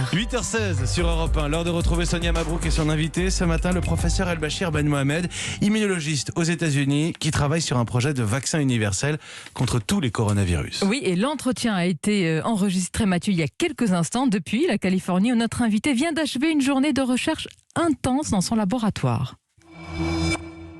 soir. 8h16 sur Europe 1, l'heure de retrouver Sonia Mabrouk et son invité. Ce matin, le professeur El-Bachir Ben Mohamed, immunologiste aux États-Unis, qui travaille sur un projet de vaccin universel contre tous les coronavirus. Oui, et l'entretien a été enregistré, Mathieu, il y a quelques instants, depuis la Californie, où notre invité vient d'achever une journée de recherche intense dans son laboratoire.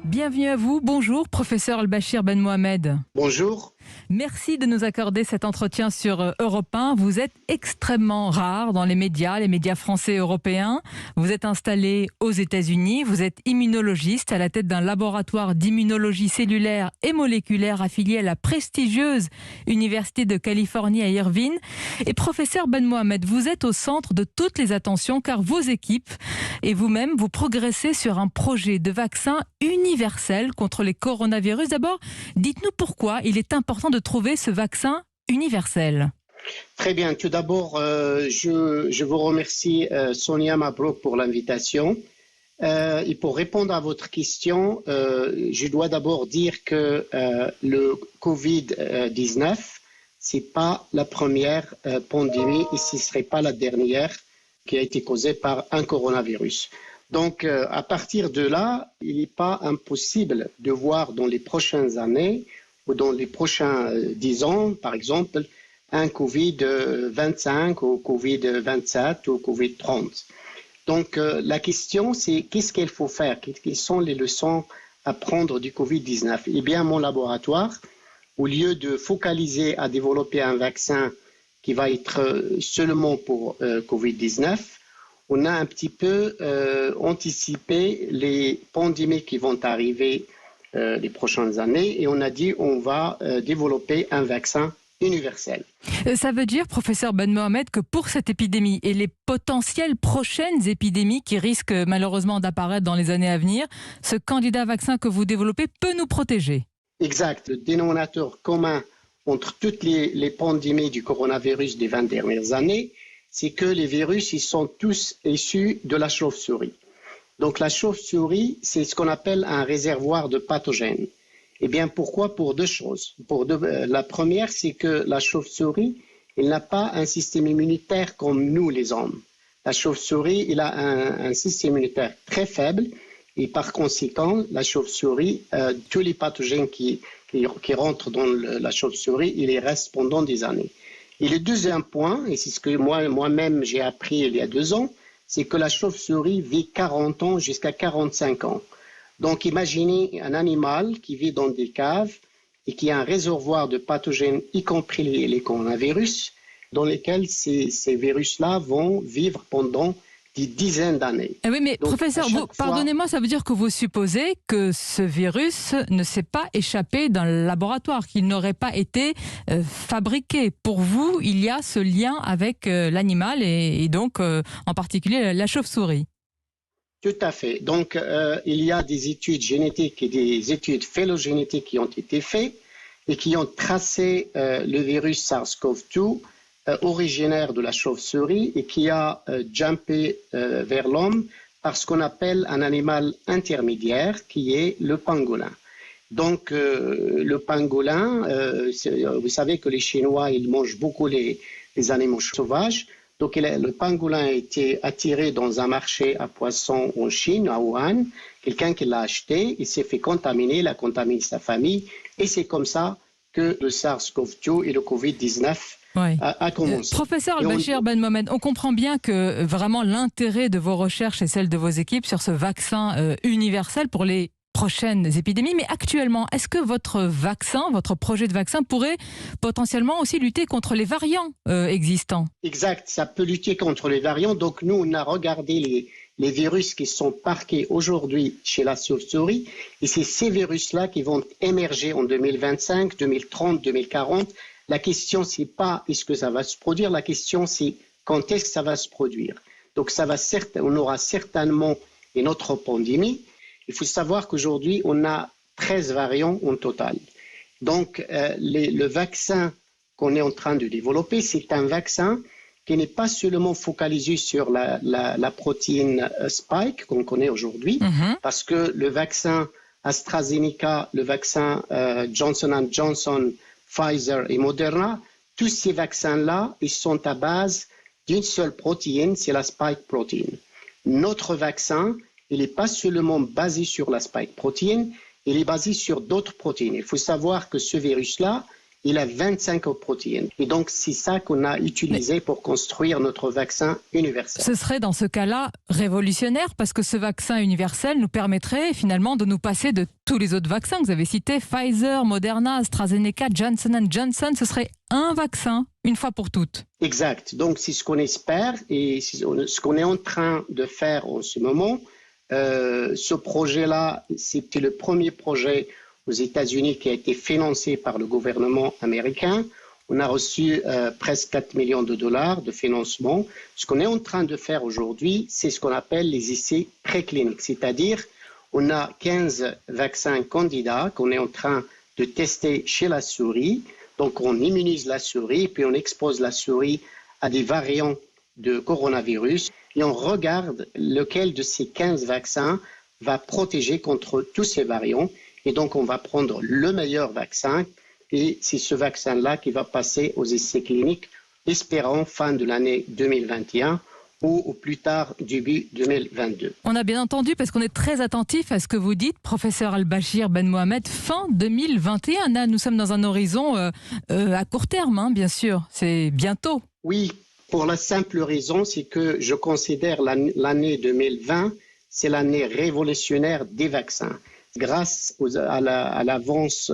Bienvenue à vous. Bonjour, professeur El-Bachir Ben Mohamed. Bonjour. Merci de nous accorder cet entretien sur Europe 1. Vous êtes extrêmement rare dans les médias français et européens. Vous êtes installé aux États-Unis. Vous êtes immunologiste à la tête d'un laboratoire d'immunologie cellulaire et moléculaire affilié à la prestigieuse Université de Californie à Irvine. Et professeur Ben Mohamed, vous êtes au centre de toutes les attentions car vos équipes et vous-même, vous progressez sur un projet de vaccin universel contre les coronavirus. D'abord, dites-nous pourquoi il est important de trouver ce vaccin universel. Très bien. Tout d'abord, je vous remercie, Sonia Mabrouk, pour l'invitation. Et pour répondre à votre question, je dois d'abord dire que le Covid-19, c'est pas la première pandémie et ce ne serait pas la dernière qui a été causée par un coronavirus. Donc, à partir de là, il n'est pas impossible de voir dans les prochaines années ou dans les prochains 10 ans, par exemple, un Covid-25 ou Covid-27 ou Covid-30. Donc, la question, c'est qu'est-ce qu'il faut faire? Quelles sont les leçons à prendre du Covid-19? Eh bien, mon laboratoire, au lieu de focaliser à développer un vaccin qui va être seulement pour Covid-19, on a un petit peu anticipé les pandémies qui vont arriver les prochaines années et on a dit on va développer un vaccin universel. Ça veut dire, professeur Ben Mohamed, que pour cette épidémie et les potentielles prochaines épidémies qui risquent malheureusement d'apparaître dans les années à venir, ce candidat vaccin que vous développez peut nous protéger. Exact. Le dénominateur commun entre toutes les pandémies du coronavirus des 20 dernières années, c'est que les virus, ils sont tous issus de la chauve-souris. Donc la chauve-souris, c'est ce qu'on appelle un réservoir de pathogènes. Eh bien, pourquoi? Pour deux choses. La première, c'est que la chauve-souris, elle n'a pas un système immunitaire comme nous, les hommes. La chauve-souris, elle a un système immunitaire très faible et par conséquent, la chauve-souris, tous les pathogènes qui rentrent dans la chauve-souris, ils y restent pendant des années. Et le deuxième point, et c'est ce que moi-même j'ai appris il y a 2 ans, c'est que la chauve-souris vit 40 ans jusqu'à 45 ans. Donc imaginez un animal qui vit dans des caves et qui a un réservoir de pathogènes, y compris les coronavirus, dans lesquels ces virus-là vont vivre pendant des dizaines d'années. Oui, mais donc, professeur, pardonnez-moi, ça veut dire que vous supposez que ce virus ne s'est pas échappé d'un laboratoire, qu'il n'aurait pas été fabriqué. Pour vous, il y a ce lien avec l'animal et donc en particulier la chauve-souris. Tout à fait. Donc, il y a des études génétiques et des études phylogénétiques qui ont été faites et qui ont tracé le virus SARS-CoV-2 originaire de la chauve-souris et qui a jumpé vers l'homme par ce qu'on appelle un animal intermédiaire qui est le pangolin. Donc le pangolin, vous savez que les Chinois ils mangent beaucoup les animaux sauvages. Donc le pangolin a été attiré dans un marché à poissons en Chine, à Wuhan. Quelqu'un qui l'a acheté, il s'est fait contaminer, il a contaminé sa famille et c'est comme ça que le SARS-CoV-2 et le Covid-19 a commencé. Professeur El-Bachir Ben Mohamed, on comprend bien que vraiment l'intérêt de vos recherches et celle de vos équipes sur ce vaccin universel pour les prochaines épidémies, mais actuellement, est-ce que votre vaccin, votre projet de vaccin pourrait potentiellement aussi lutter contre les variants existants? Exact, ça peut lutter contre les variants. Donc nous, on a regardé les virus qui sont parqués aujourd'hui chez la chauve-souris et c'est ces virus-là qui vont émerger en 2025, 2030, 2040. La question, c'est pas est-ce que ça va se produire, la question, c'est quand est-ce que ça va se produire. Donc, on aura certainement une autre pandémie. Il faut savoir qu'aujourd'hui, on a 13 variants en total. Donc, le vaccin qu'on est en train de développer, c'est un vaccin qui n'est pas seulement focalisé sur la protéine Spike qu'on connaît aujourd'hui, parce que le vaccin AstraZeneca, le vaccin Johnson & Johnson, Pfizer et Moderna, tous ces vaccins-là, ils sont à base d'une seule protéine, c'est la spike protein. Notre vaccin, il n'est pas seulement basé sur la spike protein, il est basé sur d'autres protéines. Il faut savoir que ce virus-là, il a 25 protéines. Et donc, c'est ça qu'on a utilisé pour construire notre vaccin universel. Ce serait dans ce cas-là révolutionnaire parce que ce vaccin universel nous permettrait finalement de nous passer de tous les autres vaccins. Vous avez cité Pfizer, Moderna, AstraZeneca, Johnson & Johnson. Ce serait un vaccin, une fois pour toutes. Exact. Donc, c'est ce qu'on espère et ce qu'on est en train de faire en ce moment. Ce projet-là, c'était le premier projet aux États-Unis qui a été financé par le gouvernement américain. On a reçu presque 4 millions de dollars de financement. Ce qu'on est en train de faire aujourd'hui, c'est ce qu'on appelle les essais précliniques, c'est-à-dire on a 15 vaccins candidats qu'on est en train de tester chez la souris. Donc on immunise la souris, puis on expose la souris à des variants de coronavirus et on regarde lequel de ces 15 vaccins va protéger contre tous ces variants. Et donc, on va prendre le meilleur vaccin et c'est ce vaccin-là qui va passer aux essais cliniques, espérant fin de l'année 2021 ou au plus tard début 2022. On a bien entendu, parce qu'on est très attentif à ce que vous dites, professeur Al-Bachir Ben Mohamed, fin 2021. Là, nous sommes dans un horizon à court terme, hein, bien sûr. C'est bientôt. Oui, pour la simple raison, c'est que je considère l'année 2020, c'est l'année révolutionnaire des vaccins. Grâce à l'avance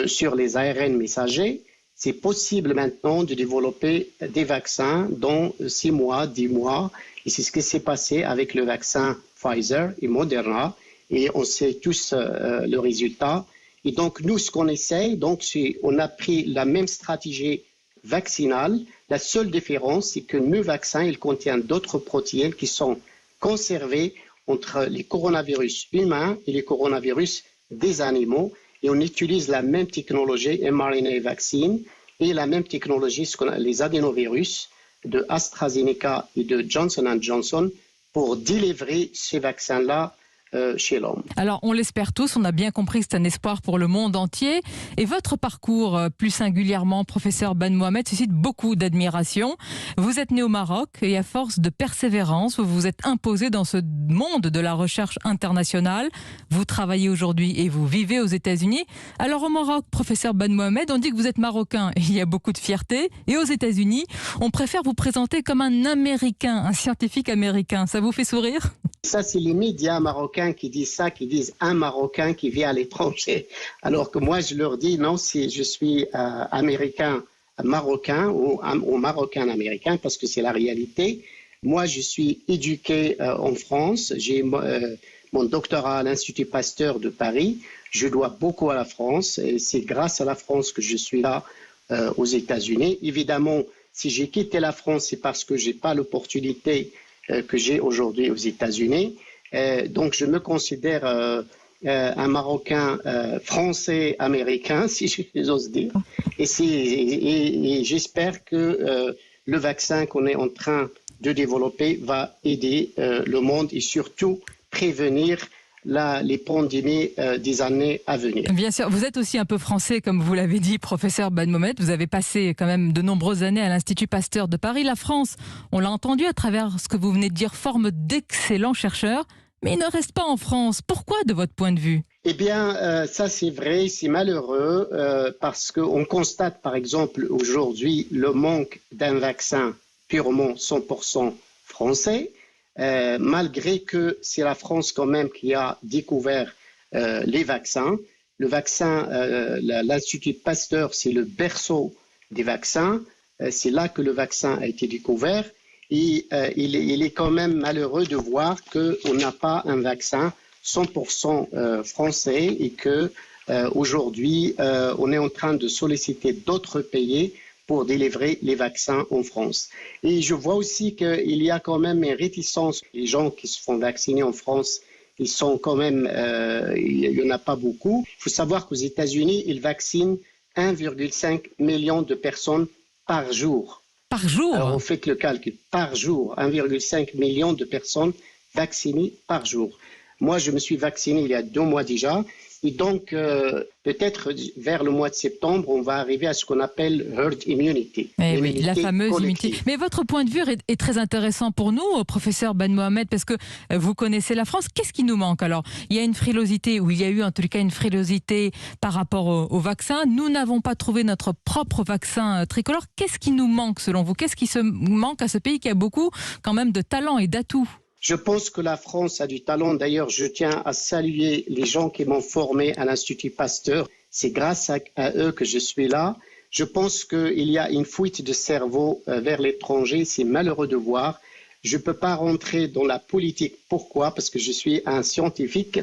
sur les ARN messagers, c'est possible maintenant de développer des vaccins dans 6 mois, 10 mois. Et c'est ce qui s'est passé avec le vaccin Pfizer et Moderna. Et on sait tous le résultat. Et donc, nous, ce qu'on essaye, c'est on a pris la même stratégie vaccinale. La seule différence, c'est que nos vaccins, ils contiennent d'autres protéines qui sont conservées entre les coronavirus humains et les coronavirus des animaux. Et on utilise la même technologie mRNA vaccine et la même technologie, les adénovirus de AstraZeneca et de Johnson & Johnson pour délivrer ces vaccins-là chez l'homme. Alors, on l'espère tous, on a bien compris que c'est un espoir pour le monde entier. Et votre parcours, plus singulièrement, professeur Ben Mohamed, suscite beaucoup d'admiration. Vous êtes né au Maroc et à force de persévérance, vous vous êtes imposé dans ce monde de la recherche internationale. Vous travaillez aujourd'hui et vous vivez aux États-Unis. Alors au Maroc, professeur Ben Mohamed, on dit que vous êtes marocain et il y a beaucoup de fierté. Et aux États-Unis, on préfère vous présenter comme un Américain, un scientifique américain. Ça vous fait sourire ? Ça, c'est les médias marocains qui disent ça, qui disent un Marocain qui vit à l'étranger. Alors que moi, je leur dis non, je suis américain marocain ou marocain américain parce que c'est la réalité. Moi, je suis éduqué en France. J'ai mon doctorat à l'Institut Pasteur de Paris. Je dois beaucoup à la France et c'est grâce à la France que je suis là aux États-Unis. Évidemment, si j'ai quitté la France, c'est parce que je n'ai pas l'opportunité que j'ai aujourd'hui aux États-Unis. Donc, je me considère un Marocain français-américain, si j'ose dire. Et j'espère que le vaccin qu'on est en train de développer va aider le monde et surtout prévenir les pandémies des années à venir. Bien sûr, vous êtes aussi un peu français, comme vous l'avez dit, professeur Ben Mohamed. Vous avez passé quand même de nombreuses années à l'Institut Pasteur de Paris. La France, on l'a entendu à travers ce que vous venez de dire, forme d'excellents chercheurs, mais ils ne restent pas en France. Pourquoi, de votre point de vue ? Eh bien, ça c'est vrai, c'est malheureux, parce qu'on constate par exemple aujourd'hui le manque d'un vaccin purement 100% français. Malgré que c'est la France quand même qui a découvert les vaccins. Le vaccin, l'Institut Pasteur, c'est le berceau des vaccins. C'est là que le vaccin a été découvert. Et il est quand même malheureux de voir qu'on n'a pas un vaccin 100% français et que aujourd'hui, on est en train de solliciter d'autres pays pour délivrer les vaccins en France. Et je vois aussi qu'il y a quand même une réticence. Les gens qui se font vacciner en France, ils sont quand même, il n'y en a pas beaucoup. Il faut savoir qu'aux États-Unis, ils vaccinent 1,5 million de personnes par jour. Par jour ? Alors on fait le calcul, par jour, 1,5 million de personnes vaccinées par jour. Moi, je me suis vacciné il y a 2 mois déjà. Et donc, peut-être vers le mois de septembre, on va arriver à ce qu'on appelle herd immunity. Oui, la fameuse collective. immunité. Mais votre point de vue est très intéressant pour nous, professeur Ben Mohamed, parce que vous connaissez la France. Qu'est-ce qui nous manque alors? Il y a une frilosité, ou il y a eu en tout cas une frilosité par rapport au vaccin. Nous n'avons pas trouvé notre propre vaccin tricolore. Qu'est-ce qui nous manque selon vous? Qu'est-ce qui se manque à ce pays qui a beaucoup quand même de talent et d'atouts? Je pense que la France a du talent. D'ailleurs, je tiens à saluer les gens qui m'ont formé à l'Institut Pasteur. C'est grâce à eux que je suis là. Je pense qu'il y a une fuite de cerveau vers l'étranger. C'est malheureux de voir. Je ne peux pas rentrer dans la politique. Pourquoi? Parce que je suis un scientifique.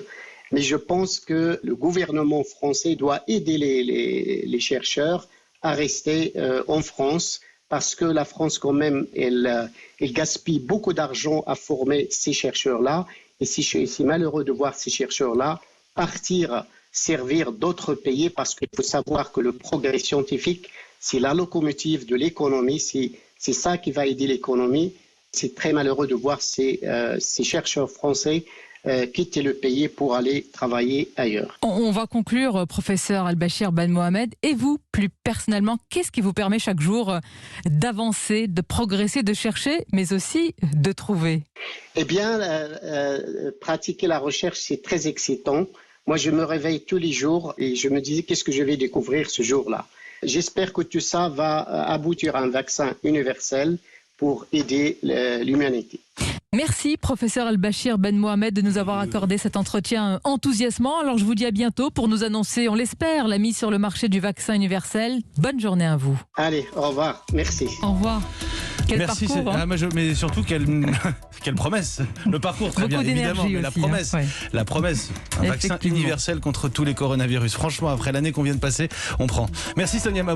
Mais je pense que le gouvernement français doit aider les chercheurs à rester en France. Parce que la France, quand même, elle gaspille beaucoup d'argent à former ces chercheurs-là. Et c'est malheureux de voir ces chercheurs-là partir servir d'autres pays, parce qu'il faut savoir que le progrès scientifique, c'est la locomotive de l'économie, c'est ça qui va aider l'économie. C'est très malheureux de voir ces chercheurs français quitter le pays pour aller travailler ailleurs. On va conclure, professeur El-Bachir Ben Mohamed. Et vous, plus personnellement, qu'est-ce qui vous permet chaque jour d'avancer, de progresser, de chercher, mais aussi de trouver? Eh bien, pratiquer la recherche, c'est très excitant. Moi, je me réveille tous les jours et je me dis qu'est-ce que je vais découvrir ce jour-là. J'espère que tout ça va aboutir à un vaccin universel pour aider l'humanité. Merci, professeur El-Bachir Ben Mohamed, de nous avoir accordé cet entretien enthousiasmant. Alors, je vous dis à bientôt pour nous annoncer, on l'espère, la mise sur le marché du vaccin universel. Bonne journée à vous. Allez, au revoir. Merci. Au revoir. Quel Merci, parcours, hein. mais surtout quelle promesse. Le parcours, très Beaucoup bien, évidemment, mais d'énergie la aussi, promesse, hein, ouais. la promesse, un vaccin Effectivement. universel contre tous les coronavirus. Franchement, après l'année qu'on vient de passer, on prend. Merci Sonia Mabrouk.